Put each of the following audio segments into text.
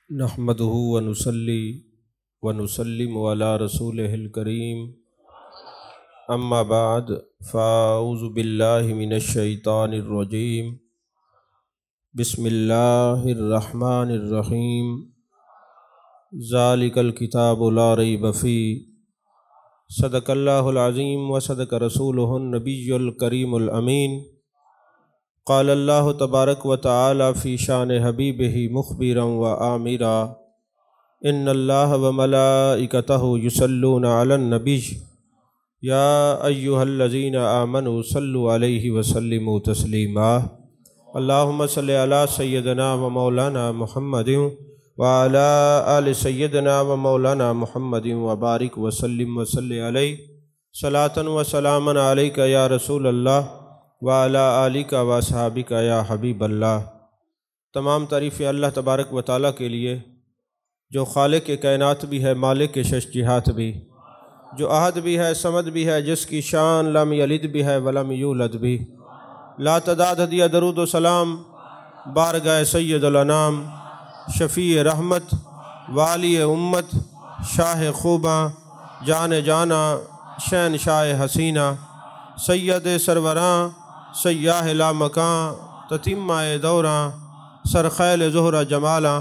نحمدہ ونصلی ونسلم علی رسولہ الکریم اما بعد فاعوذ باللہ من الشیطان الرجیم بسم اللہ الرحمن الرحیم ذالک الکتاب لا ریب فیہ صدق اللہ العظیم وصدق رسولہ النبی الکریم الامین قال اللہ تبارک و تعالی فی شان حبیبہ مخبرا و آمرا ان اللہ و ملائکتہ یصلون علی النبی یا ایہا الذین آمنوا صلوا علیہ وسلموا تسلیما اللہم صلی علی سیدنا و مولانا محمد وعلی آل سیدنا و مولانا محمد وبارک وسلم وصلی علیہ صلاۃ و سلاما علیک یا رسول اللہ وعلی آلک و اصحابک یا حبیب اللہ۔ تمام تعریفیں اللہ تبارک و تعالیٰ کے لیے جو خالق کائنات بھی ہے، مالک شش جہات بھی، جو احد بھی ہے، صمد بھی ہے، جس کی شان لم یلد بھی ہے ولم یولد بھی۔ لا تعداد ہدیہ درود و سلام بارگاہ سید الانام، شفیع رحمت، والی امت، شاہ خوباں، جان جانا، شہنشاہ حسینہ، سید سروراں، سیاہ لا مکاں، تتمہ دوراں، سرخیل زہرہ جمالاں،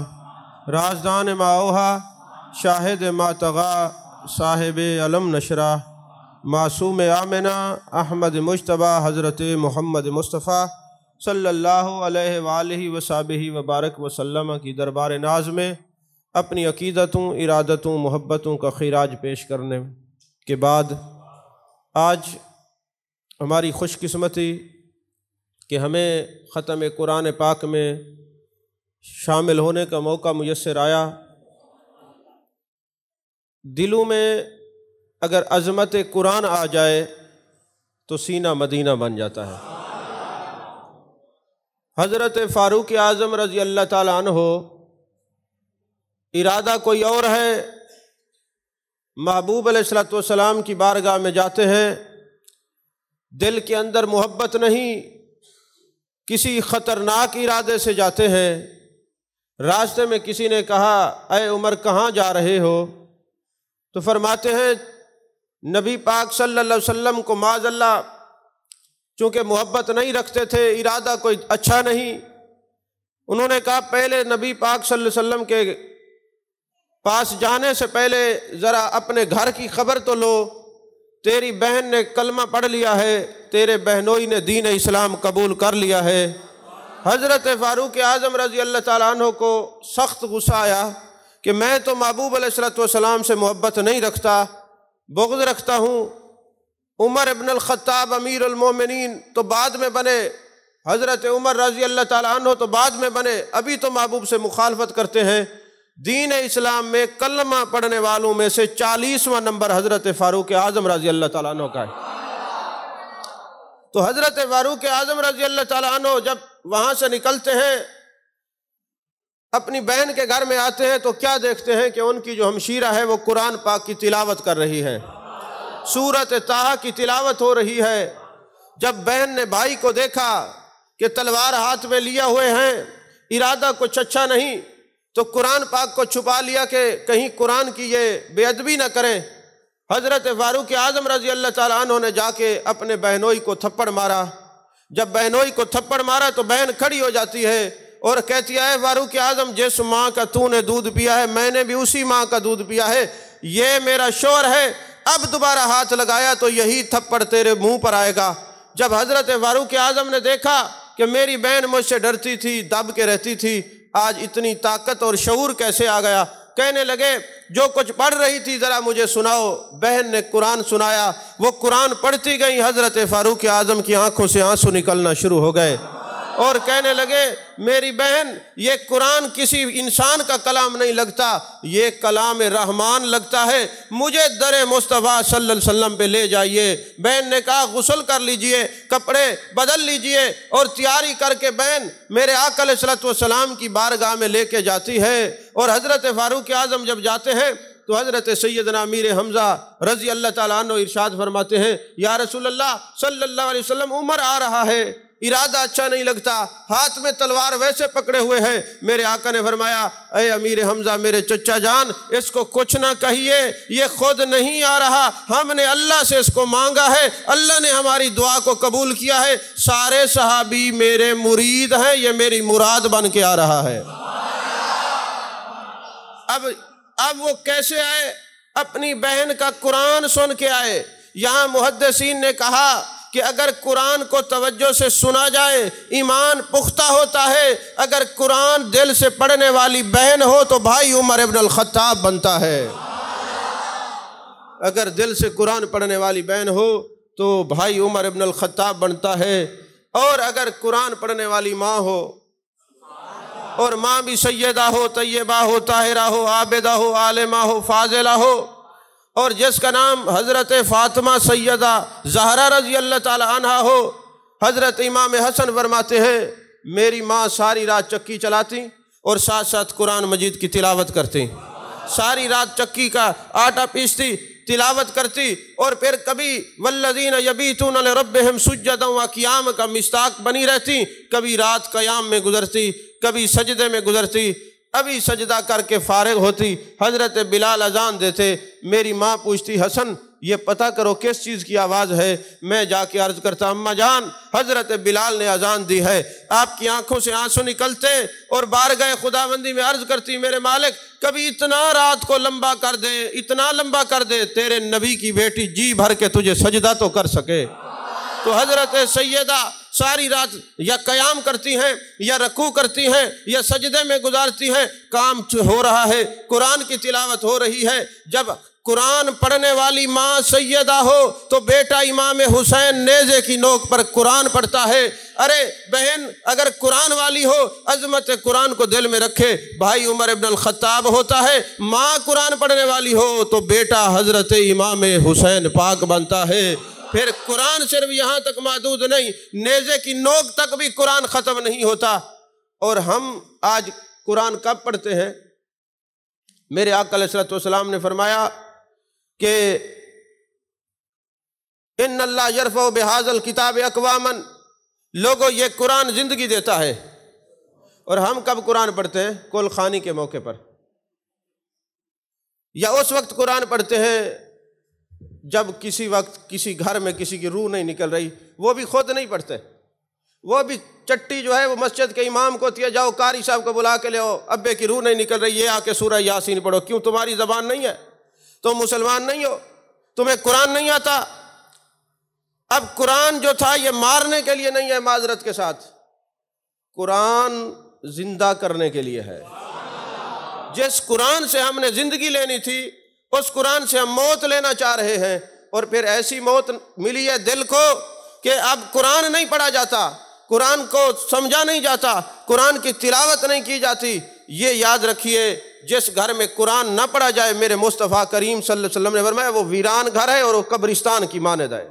رازدان ما اوہا، شاہد ما طغا، صاحب علم نشرہ، معصوم آمنہ، احمد مجتبیٰ، حضرت محمد مصطفیٰ صلی اللہ علیہ وآلہ وصحبہ وبارک وسلم کی دربار ناز میں اپنی عقیدتوں، ارادتوں، محبتوں کا خراج پیش کرنے کے بعد آج ہماری خوش قسمتی کہ ہمیں ختم قرآن پاک میں شامل ہونے کا موقع میسر آیا۔ دلوں میں اگر عظمت قرآن آ جائے تو سینہ مدینہ بن جاتا ہے۔ حضرت فاروق اعظم رضی اللہ تعالیٰ عنہ ارادہ کوئی اور ہے، محبوب علیہ السلام کی بارگاہ میں جاتے ہیں، دل کے اندر محبت نہیں، کسی خطرناک ارادے سے جاتے ہیں۔ راستے میں کسی نے کہا اے عمر کہاں جا رہے ہو؟ تو فرماتے ہیں نبی پاک صلی اللہ علیہ وسلم کو معاذ اللہ چونکہ محبت نہیں رکھتے تھے، ارادہ کوئی اچھا نہیں، انہوں نے کہا پہلے نبی پاک صلی اللہ علیہ وسلم کے پاس جانے سے پہلے ذرا اپنے گھر کی خبر تو لو، تیری بہن نے کلمہ پڑھ لیا ہے، تیرے بہنوئی نے دین اسلام قبول کر لیا ہے۔ حضرت فاروق اعظم رضی اللہ تعالیٰ عنہ کو سخت غصہ آیا کہ میں تو محبوب علیہ السلام سے محبت نہیں رکھتا، بغض رکھتا ہوں۔ عمر ابن الخطاب امیر المومنین تو بعد میں بنے، حضرت عمر رضی اللہ تعالیٰ عنہ تو بعد میں بنے، ابھی تو محبوب سے مخالفت کرتے ہیں۔ دین اسلام میں کلمہ پڑھنے والوں میں سے 40واں نمبر حضرت فاروق اعظم رضی اللہ تعالیٰ عنہ کا ہے۔ تو حضرت فاروق اعظم رضی اللہ تعالیٰ عنہ جب وہاں سے نکلتے ہیں، اپنی بہن کے گھر میں آتے ہیں تو کیا دیکھتے ہیں کہ ان کی جو ہمشیرہ ہے وہ قرآن پاک کی تلاوت کر رہی ہے، سورۃ طٰہٰ کی تلاوت ہو رہی ہے۔ جب بہن نے بھائی کو دیکھا کہ تلوار ہاتھ میں لیے ہوئے ہیں، ارادہ کچھ اچھا نہیں، تو قرآن پاک کو چھپا لیا کہ کہیں قرآن کی یہ بے ادبی نہ کریں۔ حضرت فاروق اعظم رضی اللہ تعالیٰ عنہ نے جا کے اپنے بہنوئی کو تھپڑ مارا۔ جب بہنوئی کو تھپڑ مارا تو بہن کھڑی ہو جاتی ہے اور کہتی ہے فاروق اعظم جس ماں کا تو نے دودھ پیا ہے میں نے بھی اسی ماں کا دودھ پیا ہے، یہ میرا شوہر ہے، اب دوبارہ ہاتھ لگایا تو یہی تھپڑ تیرے منہ پر آئے گا۔ جب حضرت فاروق اعظم نے دیکھا کہ میری بہن مجھ سے ڈرتی تھی، دب کے رہتی تھی، آج اتنی طاقت اور شعور کیسے آ گیا، کہنے لگے جو کچھ پڑھ رہی تھی ذرا مجھے سناؤ۔ بہن نے قرآن سنایا، وہ قرآن پڑھتی گئی، حضرت فاروق اعظم کی آنکھوں سے آنسو نکلنا شروع ہو گئے اور کہنے لگے میری بہن یہ قرآن کسی انسان کا کلام نہیں لگتا، یہ کلام رحمان لگتا ہے، مجھے در مصطفیٰ صلی اللہ علیہ وسلم پہ لے جائیے۔ بہن نے کہا غسل کر لیجئے، کپڑے بدل لیجئے، اور تیاری کر کے بہن میرے آقا علیہ السلام کی بارگاہ میں لے کے جاتی ہے۔ اور حضرت فاروق اعظم جب جاتے ہیں تو حضرت سیدنا امیر حمزہ رضی اللہ تعالیٰ عنہ ارشاد فرماتے ہیں یا رسول اللہ صلی اللہ علیہ وسلم عمر آ رہا ہے، ارادہ اچھا نہیں لگتا، ہاتھ میں تلوار ویسے پکڑے ہوئے ہیں۔ میرے آقا نے فرمایا اے امیر حمزہ میرے چچا جان، اس کو کچھ نہ کہیے، یہ خود نہیں آ رہا، ہم نے اللہ سے اس کو مانگا ہے، اللہ نے ہماری دعا کو قبول کیا ہے، سارے صحابی میرے مرید ہیں، یہ میری مراد بن کے آ رہا ہے۔ اب وہ کیسے آئے؟ اپنی بہن کا قرآن سن کے آئے۔ یہاں محدثین نے کہا کہ اگر قرآن کو توجہ سے سنا جائے ایمان پختہ ہوتا ہے، اگر قرآن دل سے پڑھنے والی بہن ہو تو بھائی عمر ابن الخطاب بنتا ہے۔ اگر دل سے قرآن پڑھنے والی بہن ہو تو بھائی عمر ابن الخطاب بنتا ہے، اور اگر قرآن پڑھنے والی ماں ہو، اور ماں بھی سیدہ ہو، طیبہ ہو، طاہرہ ہو، عابدہ ہو، عالمہ ہو، فاضلہ ہو، اور جس کا نام حضرت فاطمہ سیدہ زہرا رضی اللہ تعالی عنہ ہو۔ حضرت امام حسن فرماتے ہیں میری ماں ساری رات چکی چلاتی اور ساتھ ساتھ قرآن مجید کی تلاوت کرتی، ساری رات چکی کا آٹا پیستی، تلاوت کرتی، اور پھر کبھی والذین یبیتون لربہم سجدا وقیام کا مصداق بنی رہتی، کبھی رات قیام میں گزرتی، کبھی سجدے میں گزرتی، ابھی سجدہ کر کے فارغ ہوتی، حضرت بلال اذان دیتے، میری ماں پوچھتی حسن یہ پتہ کرو کس چیز کی آواز ہے، میں جا کے عرض کرتا اماں جان حضرت بلال نے اذان دی ہے۔ آپ کی آنکھوں سے آنسو نکلتے اور بارگاہ خداوندی میں عرض کرتی میرے مالک کبھی اتنا رات کو لمبا کر دے، اتنا لمبا کر دے تیرے نبی کی بیٹی جی بھر کے تجھے سجدہ تو کر سکے۔ تو حضرت سیدہ ساری رات یا قیام کرتی ہیں یا رکوع کرتی ہیں یا سجدے میں گزارتی ہیں، کام ہو رہا ہے، قرآن کی تلاوت ہو رہی ہے۔ جب قرآن پڑھنے والی ماں سیدہ ہو تو بیٹا امام حسین نیزے کی نوک پر قرآن پڑھتا ہے۔ ارے بہن اگر قرآن والی ہو عظمت قرآن کو دل میں رکھے، بھائی عمر ابن الخطاب ہوتا ہے، ماں قرآن پڑھنے والی ہو تو بیٹا حضرت امام حسین پاک بنتا ہے۔ پھر قرآن صرف یہاں تک محدود نہیں، نیزے کی نوک تک بھی قرآن ختم نہیں ہوتا۔ اور ہم آج قرآن کب پڑھتے ہیں؟ میرے آقا علیہ الصلوۃ والسلام نے فرمایا کہ ان اللہ یرفع بہذا الکتاب اقواما، لوگوں یہ قرآن زندگی دیتا ہے۔ اور ہم کب قرآن پڑھتے ہیں؟ کل خوانی کے موقع پر، یا اس وقت قرآن پڑھتے ہیں جب کسی وقت کسی گھر میں کسی کی روح نہیں نکل رہی، وہ بھی خود نہیں پڑھتے، وہ بھی چٹی جو ہے وہ مسجد کے امام کو ہوتی ہے، جاؤ قاری صاحب کو بلا کے لے آؤ، ابے کی روح نہیں نکل رہی، یہ آ کے سورہ یاسین پڑھو۔ کیوں؟ تمہاری زبان نہیں ہے، تم مسلمان نہیں ہو، تمہیں قرآن نہیں آتا۔ اب قرآن جو تھا یہ مارنے کے لیے نہیں ہے، معذرت کے ساتھ قرآن زندہ کرنے کے لیے ہے۔ جس قرآن سے ہم نے زندگی لینی تھی اس قرآن سے ہم موت لینا چاہ رہے ہیں، اور پھر ایسی موت ملی ہے دل کو کہ اب قرآن نہیں پڑھا جاتا، قرآن کو سمجھا نہیں جاتا، قرآن کی تلاوت نہیں کی جاتی۔ یہ یاد رکھیے جس گھر میں قرآن نہ پڑھا جائے، میرے مصطفیٰ کریم صلی اللہ علیہ وسلم نے فرمایا وہ ویران گھر ہے اور وہ قبرستان کی مانند ہے۔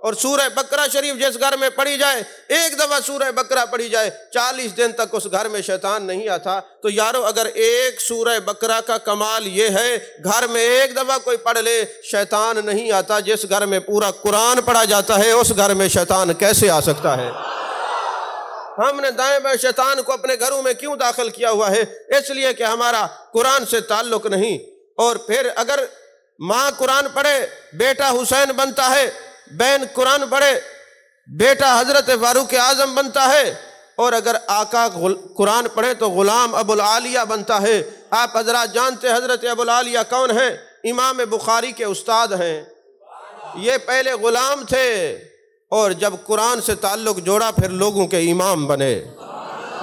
اور سورہ بقرہ شریف جس گھر میں پڑھی جائے، ایک دفعہ سورہ بقرہ پڑھی جائے 40 دن تک اس گھر میں شیطان نہیں آتا۔ تو یارو اگر ایک سورہ بقرہ کا کمال یہ ہے گھر میں ایک دفعہ کوئی پڑھ لے شیطان نہیں آتا، جس گھر میں پورا قرآن پڑھا جاتا ہے اس گھر میں شیطان کیسے آ سکتا ہے؟ ہم نے دائیں بائیں شیطان کو اپنے گھروں میں کیوں داخل کیا ہوا ہے؟ اس لیے کہ ہمارا قرآن سے تعلق نہیں۔ اور پھر اگر ماں قرآن پڑھے بیٹا حسین بنتا ہے، بہن قرآن پڑھے بیٹا حضرت فاروق اعظم بنتا ہے، اور اگر آقا قرآن پڑھے تو غلام ابو العالیہ بنتا ہے۔ آپ حضرات جانتے حضرت ابو العالیہ کون ہیں؟ امام بخاری کے استاد ہیں۔ یہ پہلے غلام تھے اور جب قرآن سے تعلق جوڑا پھر لوگوں کے امام بنے۔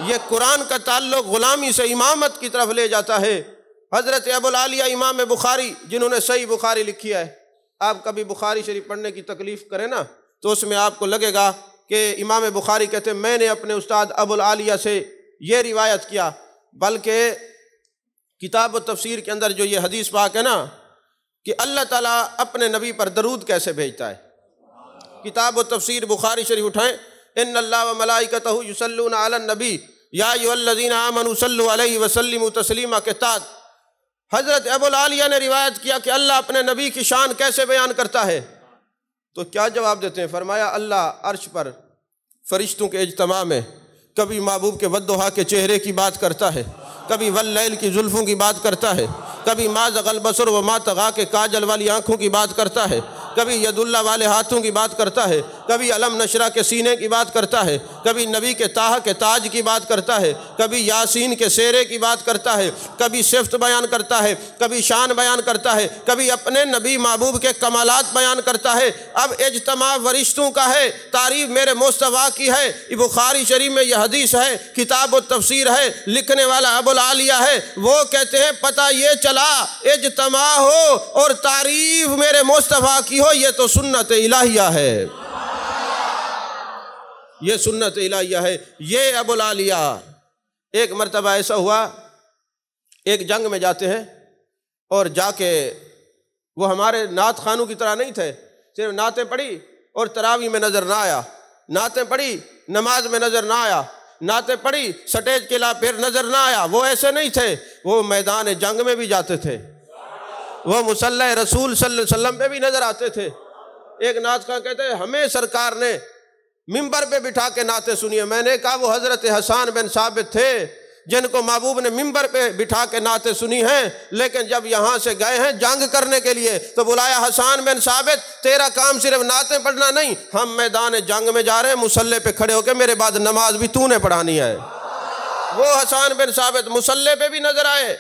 یہ قرآن کا تعلق غلامی سے امامت کی طرف لے جاتا ہے۔ حضرت ابو العالیہ امام بخاری جنہوں نے صحیح بخاری لکھی ہے، آپ کبھی بخاری شریف پڑھنے کی تکلیف کریں نا تو اس میں آپ کو لگے گا کہ امام بخاری کہتے ہیں میں نے اپنے استاد ابو العالیہ سے یہ روایت کیا، بلکہ کتاب و تفسیر کے اندر جو یہ حدیث پاک ہے نا کہ اللہ تعالیٰ اپنے نبی پر درود کیسے بھیجتا ہے، کتاب و تفسیر بخاری شریف اٹھائیں، ان اللہ و ملائکتہ یصلون علی النبی یا ایھا الذین آمنوا صلوا علیہ وسلموا تسلیما کے تحت حضرت ابو العالیہ نے روایت کیا کہ اللہ اپنے نبی کی شان کیسے بیان کرتا ہے، تو کیا جواب دیتے ہیں؟ فرمایا اللہ عرش پر فرشتوں کے اجتماع میں کبھی محبوب کے والضحیٰ کے چہرے کی بات کرتا ہے، کبھی واللیل کی زلفوں کی بات کرتا ہے، کبھی ما زغ البصر وما طغیٰ کے کاجل والی آنکھوں کی بات کرتا ہے، کبھی ید اللہ والے ہاتھوں کی بات کرتا ہے، کبھی علم نشرہ کے سینے کی بات کرتا ہے، کبھی نبی کے طٰہٰ کے تاج کی بات کرتا ہے، کبھی یاسین کے سیرے کی بات کرتا ہے، کبھی صفت بیان کرتا ہے، کبھی شان بیان کرتا ہے، کبھی اپنے نبی محبوب کے کمالات بیان کرتا ہے۔ اب اجتماع فرشتوں کا ہے، تعریف میرے مصطفیٰ کی ہے۔ بخاری شریف میں یہ حدیث ہے، کتاب التفسیر ہے، لکھنے والا ابو العالیہ ہے، وہ کہتے ہیں پتہ یہ چلا اجتماع ہو اور تعریف میرے مصطفیٰ کی ہو، یہ تو سنت الہیہ ہے، یہ سنت الہیہ ہے۔ یہ ابو العالیہ، ایک مرتبہ ایسا ہوا، ایک جنگ میں جاتے ہیں اور جا کے وہ ہمارے نعت خوانوں کی طرح نہیں تھے، صرف نعتیں پڑھی اور تراویح میں نظر نہ آیا، نعتیں پڑھی نماز میں نظر نہ آیا، نعتیں پڑھی سٹیج کے پھر نظر نہ آیا۔ وہ ایسے نہیں تھے، وہ میدان جنگ میں بھی جاتے تھے، وہ مصلی رسول صلی اللہ علیہ وسلم پہ بھی نظر آتے تھے۔ ایک نعت خواں کہتے ہیں ہمیں سرکار نے ممبر پہ بٹھا کے نعتیں سنی ہیں۔ میں نے کہا وہ حضرت حسان بن ثابت تھے جن کو محبوب نے ممبر پہ بٹھا کے نعتیں سنی ہیں، لیکن جب یہاں سے گئے ہیں جنگ کرنے کے لیے تو بلایا حسان بن ثابت تیرا کام صرف نعتیں پڑھنا نہیں، ہم میدان جنگ میں جا رہے ہیں، مصلی پہ کھڑے ہو کے میرے بعد نماز بھی تو نے پڑھانی ہے۔ وہ حسان بن ثابت مصلی پہ بھی نظر آئے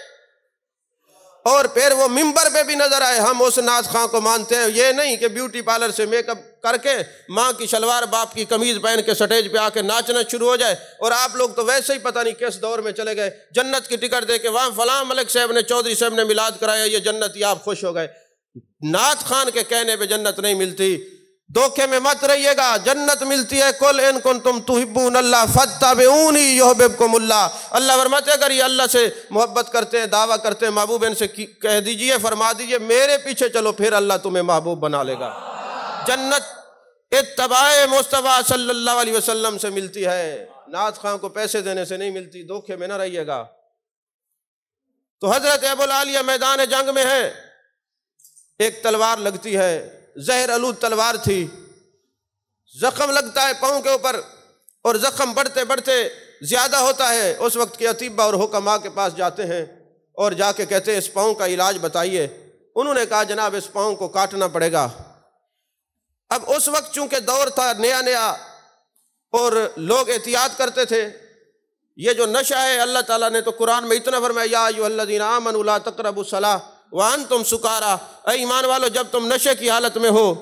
اور پھر وہ ممبر پہ بھی نظر آئے۔ ہم اس نعت خواں کو مانتے ہیں، یہ نہیں کہ بیوٹی پارلر سے میک اپ کر کے ماں کی شلوار باپ کی قمیض پہن کے سٹیج پہ آ کے ناچنا شروع ہو جائے۔ اور آپ لوگ تو ویسے ہی پتہ نہیں کس دور میں چلے گئے، جنت کی ٹکٹ دے کے وہاں فلاں ملک صاحب نے چودھری صاحب نے میلاد کرایا، یہ جنت آپ خوش ہو گئے۔ نعت خان کے کہنے پہ جنت نہیں ملتی، دھوکے میں مت رہیے گا، جنت ملتی ہے قل ان کنتم تحبون اللہ فاتبعونی یحببکم اللہ۔ اللہ فرماتے ہیں اگر یہ اللہ سے محبت کرتے ہیں، دعویٰ کرتے ہیں، محبوب ان سے کہہ دیجئے، فرما دیجئے میرے پیچھے چلو، پھر اللہ تمہیں محبوب بنا لے گا۔ جنت اتباع مصطفیٰ صلی اللہ علیہ وسلم سے ملتی ہے، نعت خواں کو پیسے دینے سے نہیں ملتی، دھوکے میں نہ رہیے گا۔ تو حضرت ابو العالیہ میدان جنگ میں ہے، ایک تلوار لگتی ہے، زہر آلود تلوار تھی، زخم لگتا ہے پاؤں کے اوپر اور زخم بڑھتے بڑھتے زیادہ ہوتا ہے۔ اس وقت کے اطباء اور حکماء کے پاس جاتے ہیں اور جا کے کہتے ہیں اس پاؤں کا علاج بتائیے۔ انہوں نے کہا جناب اس پاؤں کو کاٹنا پڑے گا۔ اب اس وقت چونکہ دور تھا نیا نیا اور لوگ احتیاط کرتے تھے، یہ جو نشہ ہے اللہ تعالیٰ نے تو قرآن میں اتنا فرمایا یا ایھا الذین آمنوا لا تقربوا الصلاۃ وانتم سکارا، اے ایمان والو جب تم نشے کی حالت میں ہو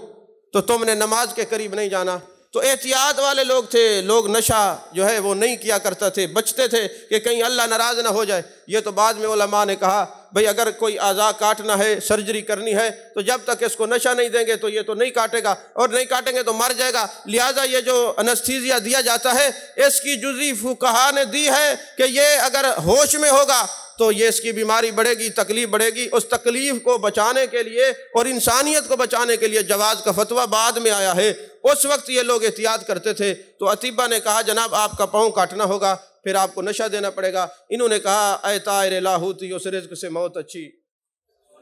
تو تم نے نماز کے قریب نہیں جانا۔ تو احتیاط والے لوگ تھے، لوگ نشہ جو ہے وہ نہیں کیا کرتا تھے، بچتے تھے کہ کہیں اللہ ناراض نہ ہو جائے۔ یہ تو بعد میں علماء نے کہا بھئی اگر کوئی اعضاء کاٹنا ہے، سرجری کرنی ہے تو جب تک اس کو نشہ نہیں دیں گے تو یہ تو نہیں کاٹے گا، اور نہیں کاٹیں گے تو مر جائے گا۔ لہٰذا یہ جو انستھیزیا دیا جاتا ہے اس کی جزئی فقہاء نے دی ہے کہ یہ اگر ہوش میں ہوگا تو یہ اس کی بیماری بڑھے گی، تکلیف بڑھے گی۔ اس تکلیف کو بچانے کے لیے اور انسانیت کو بچانے کے لیے جواز کا فتویٰ بعد میں آیا ہے، اس وقت یہ لوگ احتیاط کرتے تھے۔ تو اطباء نے کہا جناب آپ کا پاؤں کاٹنا ہوگا، پھر آپ کو نشہ دینا پڑے گا۔ انہوں نے کہا اے طائر لاہوتی اس رزق سے موت اچھی،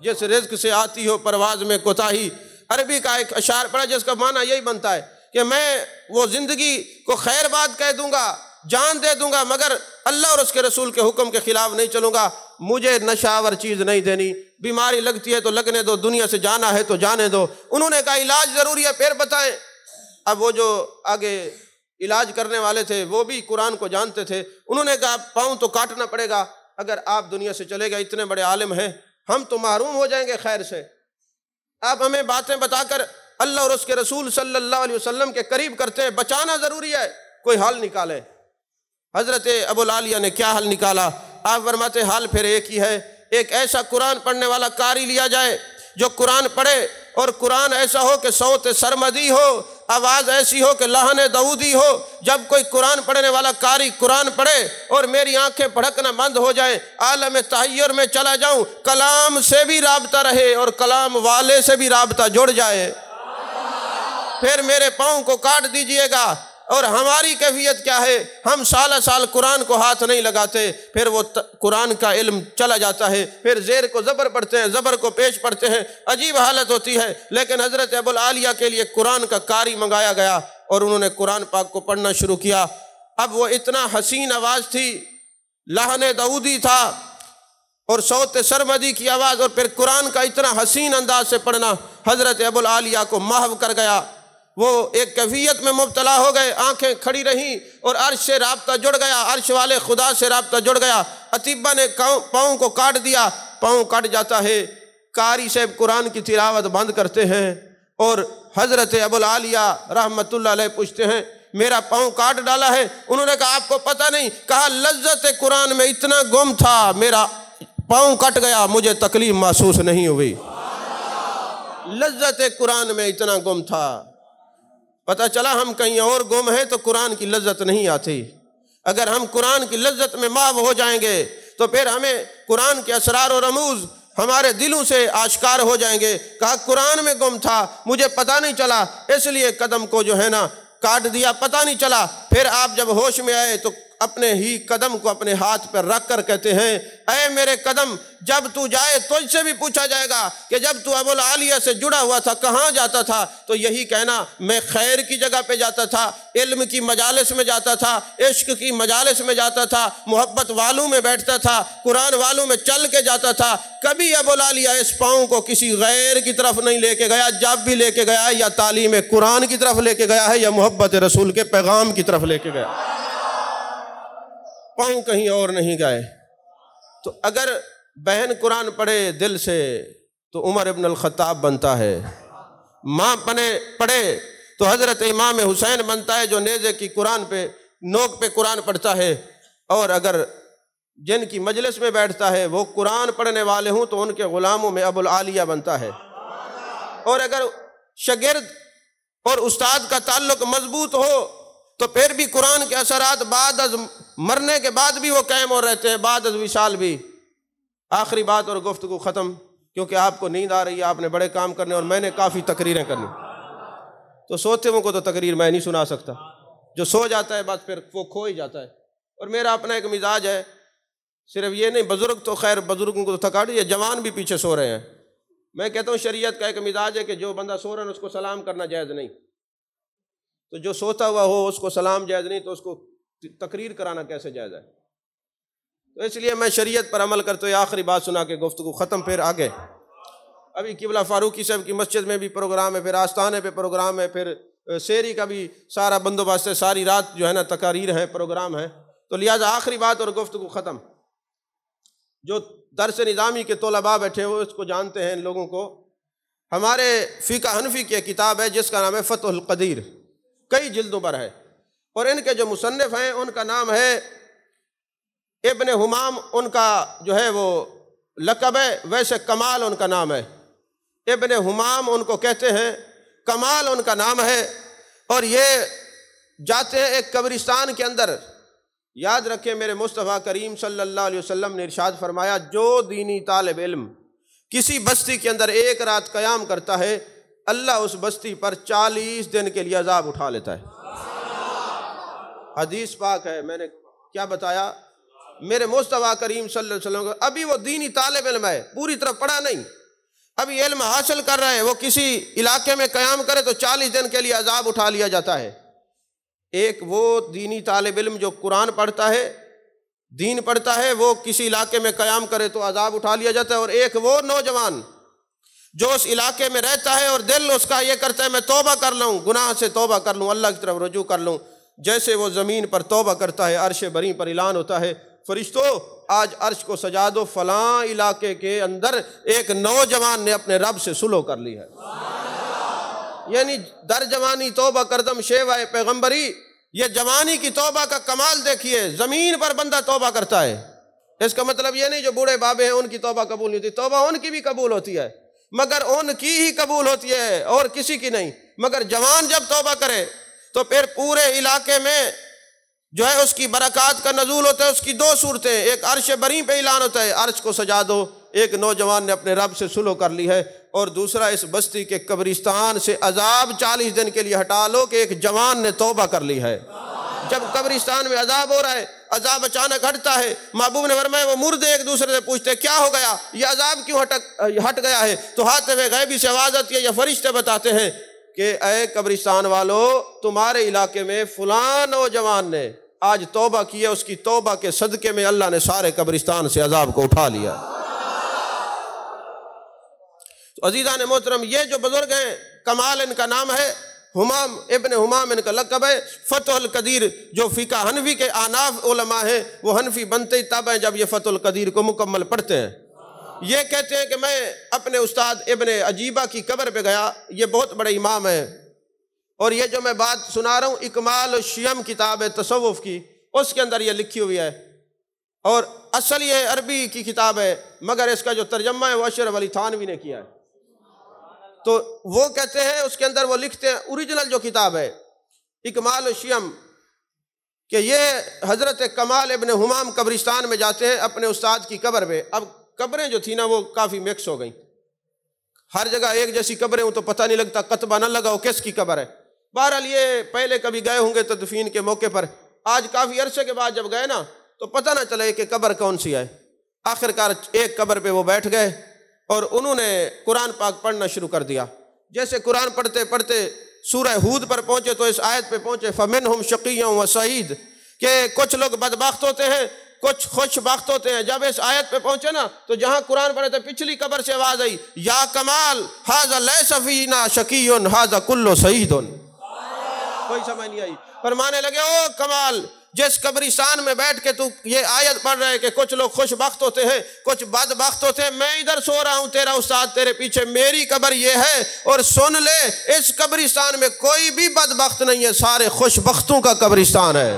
جس رزق سے آتی ہو پرواز میں کوتاہی۔ عربی کا ایک اشعار پڑا جس کا معنی یہی بنتا ہے کہ میں وہ زندگی کو خیر بات کہہ دوں گا، جان دے دوں گا، مگر اللہ اور اس کے رسول کے حکم کے خلاف نہیں چلوں گا۔ مجھے نشہ آور چیز نہیں دینی، بیماری لگتی ہے تو لگنے دو، دنیا سے جانا ہے تو جانے دو۔ انہوں نے کہا علاج ضروری ہے، پھر بتائیں۔ اب وہ جو آگے علاج کرنے والے تھے وہ بھی قرآن کو جانتے تھے، انہوں نے کہا پاؤں تو کاٹنا پڑے گا، اگر آپ دنیا سے چلے گئے، اتنے بڑے عالم ہیں، ہم تو محروم ہو جائیں گے خیر سے۔ آپ ہمیں باتیں بتا کر اللہ اور اس کے رسول صلی اللہ علیہ وسلم کے قریب کرتے ہیں، بچانا ضروری ہے، کوئی حل نکالے۔ حضرت ابو العالیہ نے کیا حل نکالا؟ آپ فرماتے حل پھر ایک ہی ہے، ایک ایسا قرآن پڑھنے والا قاری لیا جائے جو قرآن پڑھے، اور قرآن ایسا ہو کہ صوت سرمدی ہو، آواز ایسی ہو کہ لحن داؤدی ہو۔ جب کوئی قرآن پڑھنے والا قاری قرآن پڑھے اور میری آنکھیں پھڑکنا بند ہو جائیں، عالم تحیر میں چلا جاؤں، کلام سے بھی رابطہ رہے اور کلام والے سے بھی رابطہ جڑ جائے، پھر میرے پاؤں کو کاٹ دیجئے گا۔ اور ہماری کیفیت کیا ہے؟ ہم سالہ سال قرآن کو ہاتھ نہیں لگاتے، پھر وہ قرآن کا علم چلا جاتا ہے، پھر زیر کو زبر پڑھتے ہیں، زبر کو پیش پڑھتے ہیں، عجیب حالت ہوتی ہے۔ لیکن حضرت ابو العالیہ کے لیے قرآن کا قاری منگایا گیا اور انہوں نے قرآن پاک کو پڑھنا شروع کیا۔ اب وہ اتنا حسین آواز تھی، لحن داؤدی تھا اور صوت سرمدی کی آواز، اور پھر قرآن کا اتنا حسین انداز سے پڑھنا حضرت ابوالعالیہ کو محو کر گیا۔ وہ ایک کیفیت میں مبتلا ہو گئے، آنکھیں کھڑی رہیں اور عرش سے رابطہ جڑ گیا، عرش والے خدا سے رابطہ جڑ گیا۔ عتیبہ نے پاؤں کو کاٹ دیا، پاؤں کٹ جاتا ہے۔ قاری صاحب قرآن کی تلاوت بند کرتے ہیں اور حضرت ابوالعالیہ رحمۃ اللہ علیہ پوچھتے ہیں میرا پاؤں کاٹ ڈالا ہے؟ انہوں نے کہا آپ کو پتہ نہیں؟ کہا لذت قرآن میں اتنا گم تھا، میرا پاؤں کٹ گیا، مجھے تکلیف محسوس نہیں ہوئی۔ لذت قرآن میں اتنا گم تھا۔ پتہ چلا ہم کہیں اور گم ہیں تو قرآن کی لذت نہیں آتی۔ اگر ہم قرآن کی لذت میں محو ہو جائیں گے تو پھر ہمیں قرآن کے اسرار و رموز ہمارے دلوں سے آشکار ہو جائیں گے۔ کہا قرآن میں گم تھا، مجھے پتہ نہیں چلا، اس لیے قدم کو جو ہے نا کاٹ دیا، پتہ نہیں چلا۔ پھر آپ جب ہوش میں آئے تو اپنے ہی قدم کو اپنے ہاتھ پر رکھ کر کہتے ہیں اے میرے قدم، جب تو جائے تجھ سے بھی پوچھا جائے گا کہ جب تو ابوالعالیہ سے جڑا ہوا تھا کہاں جاتا تھا؟ تو یہی کہنا میں خیر کی جگہ پہ جاتا تھا، علم کی مجالس میں جاتا تھا، عشق کی مجالس میں جاتا تھا، محبت والوں میں بیٹھتا تھا، قرآن والوں میں چل کے جاتا تھا۔ کبھی ابوالعالیہ اس پاؤں کو کسی غیر کی طرف نہیں لے کے گیا، جب بھی لے کے گیا یا تعلیم قرآن کی طرف لے کے گیا ہے یا محبت رسول کے پیغام کی طرف لے کے گیا، پاؤں کہیں اور نہیں گئے۔ تو اگر بہن قرآن پڑھے دل سے تو عمر ابن الخطاب بنتا ہے، ماں پڑھے تو حضرت امام حسین بنتا ہے جو نیزے کی قرآن پہ نوک پہ قرآن پڑھتا ہے، اور اگر جن کی مجلس میں بیٹھتا ہے وہ قرآن پڑھنے والے ہوں تو ان کے غلاموں میں ابوالعالیہ بنتا ہے۔ اور اگر شاگرد اور استاد کا تعلق مضبوط ہو تو پھر بھی قرآن کے اثرات بعد از مرنے کے بعد بھی وہ قائم ہو رہتے ہیں، بعد از وصال بھی۔ آخری بات اور گفتگو ختم، کیونکہ آپ کو نیند آ رہی ہے، آپ نے بڑے کام کرنے اور میں نے کافی تقریریں کرنی، تو سوتے ہوں کو تو تقریر میں نہیں سنا سکتا، جو سو جاتا ہے بس پھر وہ کھو ہی جاتا ہے۔ اور میرا اپنا ایک مزاج ہے، صرف یہ نہیں، بزرگ تو خیر بزرگوں کو تو تھکا دیے، جوان بھی پیچھے سو رہے ہیں۔ میں کہتا ہوں شریعت کا ایک مزاج ہے کہ جو بندہ سو رہا ہے اس کو سلام کرنا جائز نہیں، تو جو سوتا ہوا ہو اس کو سلام جائز نہیں، تو اس کو تقریر کرانا کیسے جائز ہے؟ تو اس لیے میں شریعت پر عمل کرتے ہوئے آخری بات سنا کے گفتگو ختم، پھر آگے ابھی قبلہ فاروقی صاحب کی مسجد میں بھی پروگرام ہے، پھر آستانے پہ پروگرام ہے، پھر سیری کا بھی سارا بندوبست ہے، ساری رات جو ہے نا تقاریر ہے، پروگرام ہے۔ تو لہٰذا آخری بات اور گفتگو ختم۔ جو درس نظامی کے طلباء بیٹھے ہوئے اس کو جانتے ہیں، ان لوگوں کو ہمارے فقہ حنفی کی کتاب ہے جس کا نام ہے فتح القدیر، کئی جلدوں پر ہے، اور ان کے جو مصنف ہیں ان کا نام ہے ابن حمام، ان کا جو ہے وہ لقب ہے، ویسے کمال ان کا نام ہے، ابن حمام ان کو کہتے ہیں، کمال ان کا نام ہے۔ اور یہ جاتے ہیں ایک قبرستان کے اندر۔ یاد رکھیں میرے مصطفیٰ کریم صلی اللہ علیہ وسلم نے ارشاد فرمایا جو دینی طالب علم کسی بستی کے اندر ایک رات قیام کرتا ہے اللہ اس بستی پر 40 دن کے لیے عذاب اٹھا لیتا ہے۔ حدیث پاک ہے، میں نے کیا بتایا، میرے مصطفیٰ کریم صلی اللہ علیہ وسلم کو، ابھی وہ دینی طالب علم ہے، پوری طرح پڑھا نہیں، ابھی علم حاصل کر رہے ہیں، وہ کسی علاقے میں قیام کرے تو 40 دن کے لیے عذاب اٹھا لیا جاتا ہے۔ ایک وہ دینی طالب علم جو قرآن پڑھتا ہے، دین پڑھتا ہے، وہ کسی علاقے میں قیام کرے تو عذاب اٹھا لیا جاتا ہے، اور ایک وہ نوجوان جو اس علاقے میں رہتا ہے اور دل اس کا یہ کرتا ہے میں توبہ کر لوں، گناہ سے توبہ کر لوں، اللہ کی طرف رجوع کر لوں، جیسے وہ زمین پر توبہ کرتا ہے عرش بری پر اعلان ہوتا ہے فرشتوں آج عرش کو سجا دو، فلاں علاقے کے اندر ایک نوجوان نے اپنے رب سے صلح کر لی ہے۔ یعنی در جوانی توبہ کردم شیوائے پیغمبری، یہ جوانی کی توبہ کا کمال دیکھیے، زمین پر بندہ توبہ کرتا ہے۔ اس کا مطلب یہ نہیں جو بوڑھے بابے ہیں ان کی توبہ قبول نہیں ہوتی، توبہ ان کی بھی قبول ہوتی ہے، مگر ان کی ہی قبول ہوتی ہے اور کسی کی نہیں۔ مگر جوان جب توبہ کرے تو پھر پورے علاقے میں جو ہے اس کی برکات کا نزول ہوتا ہے۔ اس کی 2 صورتیں، ایک عرش بری پہ اعلان ہوتا ہے عرش کو سجا دو، ایک نوجوان نے اپنے رب سے صلح کر لی ہے، اور دوسرا اس بستی کے قبرستان سے عذاب 40 دن کے لیے ہٹا لو کہ ایک جوان نے توبہ کر لی ہے۔ جب قبرستان میں عذاب ہو رہا ہے، عذاب اچانک ہٹتا ہے، محبوب نے فرمایا وہ مردے ایک دوسرے سے پوچھتے کیا ہو گیا، یہ عذاب کیوں ہٹ گیا ہے، تو ہاتھ میں غیبی سے آواز آتی ہے یا فرشتے بتاتے ہیں کہ اے قبرستان والو، تمہارے علاقے میں فلاں نوجوان نے آج توبہ کی ہے، اس کی توبہ کے صدقے میں اللہ نے سارے قبرستان سے عذاب کو اٹھا لیا۔ تو عزیزان محترم، یہ جو بزرگ ہیں، کمال ان کا نام ہے، حمام ابن حمام ان کا لقب ہے، فتح القدیر جو فقہ حنفی کے آناف علماء ہیں وہ حنفی بنتے ہی تب ہیں جب یہ فتح القدیر کو مکمل پڑھتے ہیں۔ یہ کہتے ہیں کہ میں اپنے استاد ابن عجیبہ کی قبر پہ گیا، یہ بہت بڑے امام ہیں، اور یہ جو میں بات سنا رہا ہوں اکمال الشیم کتاب ہے تصوف کی، اس کے اندر یہ لکھی ہوئی ہے، اور اصل یہ عربی کی کتاب ہے مگر اس کا جو ترجمہ ہے وہ اشرف علی تھانوی نے کیا ہے۔ تو وہ کہتے ہیں اس کے اندر وہ لکھتے ہیں اوریجنل جو کتاب ہے اکمال الشیم کہ یہ حضرت کمال ابن حمام قبرستان میں جاتے ہیں اپنے استاد کی قبر پہ۔ اب قبریں جو تھیں نا وہ کافی مکس ہو گئیں، ہر جگہ ایک جیسی قبریں ہوں تو پتہ نہیں لگتا، قطبہ نہ لگا ہو کس کی قبر ہے۔ بہرحال یہ پہلے کبھی گئے ہوں گے تدفین کے موقع پر، آج کافی عرصے کے بعد جب گئے نا تو پتہ نہ چلے کہ قبر کون سی ہے۔ آخرکار ایک قبر پہ وہ بیٹھ گئے اور انہوں نے قرآن پاک پڑھنا شروع کر دیا۔ جیسے قرآن پڑھتے پڑھتے سورہ ہود پر پہنچے تو اس آیت پہ پہنچے فَمِنْهُمْ شَقِيٌّ وَسَعِيدٌ، کہ کچھ لوگ بدبخت ہوتے ہیں کچھ خوش بخت ہوتے ہیں۔ جب اس آیت پہ پہنچے نا تو جہاں قرآن پڑھے تھے پچھلی قبر سے آواز آئی یا کمال ھذا لیس فینا شقی ھذا کل سعید۔ کوئی سمجھ نہیں آئی، فرمانے لگے او کمال، جس قبرستان میں بیٹھ کے تو یہ آیت پڑھ رہے کہ کچھ لوگ خوش بخت ہوتے ہیں کچھ بد بخت ہوتے ہیں، میں ادھر سو رہا ہوں، تیرا استاد تیرے پیچھے، میری قبر یہ ہے، اور سن لے اس قبرستان میں کوئی بھی بد بخت نہیں ہے، سارے خوش بختوں کا قبرستان ہے،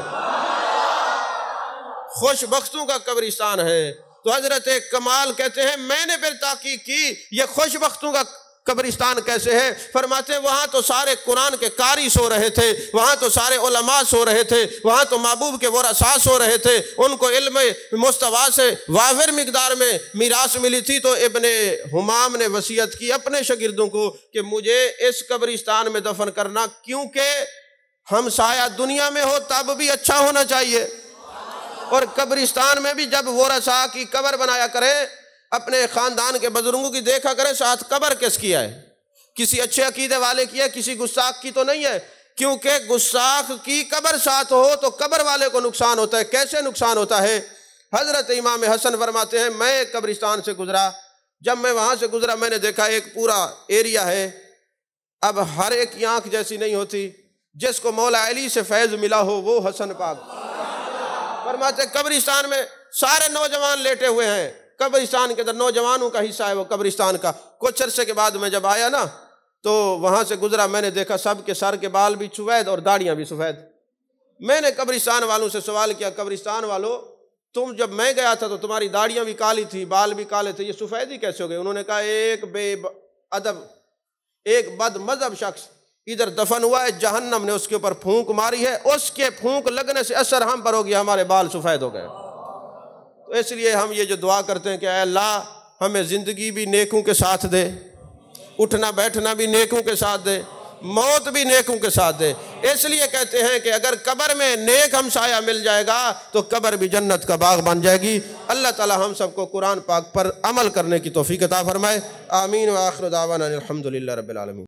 خوش بختوں کا قبرستان ہے۔ تو حضرت کمال کہتے ہیں میں نے پھر تحقیق کی یہ خوش بختوں کا قبرستان کیسے ہے؟ فرماتے ہیں وہاں تو سارے قرآن کے قاری سو رہے تھے، وہاں تو سارے علماء سو رہے تھے، وہاں تو محبوب کے ورثاء سو رہے تھے، ان کو علم مصطفیٰ سے وافر مقدار میں میراث ملی تھی۔ تو ابن حمام نے وصیت کی اپنے شاگردوں کو کہ مجھے اس قبرستان میں دفن کرنا، کیونکہ ہم سایہ دنیا میں ہو تب بھی اچھا ہونا چاہیے، اور قبرستان میں بھی جب ورثاء کی قبر بنایا کریں اپنے خاندان کے بزرگوں کی دیکھا کریں ساتھ قبر کس کی ہے، کسی اچھے عقیدے والے کی ہے، کسی گستاخ کی تو نہیں ہے، کیونکہ گستاخ کی قبر ساتھ ہو تو قبر والے کو نقصان ہوتا ہے۔ کیسے نقصان ہوتا ہے؟ حضرت امام حسن فرماتے ہیں میں ایک قبرستان سے گزرا، جب میں وہاں سے گزرا میں نے دیکھا ایک پورا ایریا ہے، اب ہر ایک کی آنکھ جیسی نہیں ہوتی، جس کو مولا علی سے فیض ملا ہو وہ حسن پاک۔ فرماتے قبرستان میں سارے نوجوان لیٹے ہوئے ہیں، قبرستان کے اندر نوجوانوں کا حصہ ہے وہ قبرستان کا۔ کچھ عرصے کے بعد میں جب آیا نا تو وہاں سے گزرا، میں نے دیکھا سب کے سر کے بال بھی سفید اور داڑیاں بھی سفید۔ میں نے قبرستان والوں سے سوال کیا قبرستان والوں تم جب میں گیا تھا تو تمہاری داڑیاں بھی کالی تھی بال بھی کالے تھے، یہ سفید ہی کیسے ہو گئے؟ انہوں نے کہا ایک بے ادب ایک بد مذہب شخص ادھر دفن ہوا ہے، جہنم نے اس کے اوپر پھونک ماری ہے، اس کے پھونک لگنے سے اثر ہم پر ہو گیا، ہمارے بال سفید ہو گئے۔ تو اس لیے ہم یہ جو دعا کرتے ہیں کہ اے اللہ ہمیں زندگی بھی نیکوں کے ساتھ دے، اٹھنا بیٹھنا بھی نیکوں کے ساتھ دے، موت بھی نیکوں کے ساتھ دے۔ اس لیے کہتے ہیں کہ اگر قبر میں نیک ہمسایہ مل جائے گا تو قبر بھی جنت کا باغ بن جائے گی۔ اللہ تعالی ہم سب کو قرآن پاک پر عمل کرنے کی توفیق عطا فرمائے، آمین۔ وآخر دعوانا الحمدللہ رب العالمین۔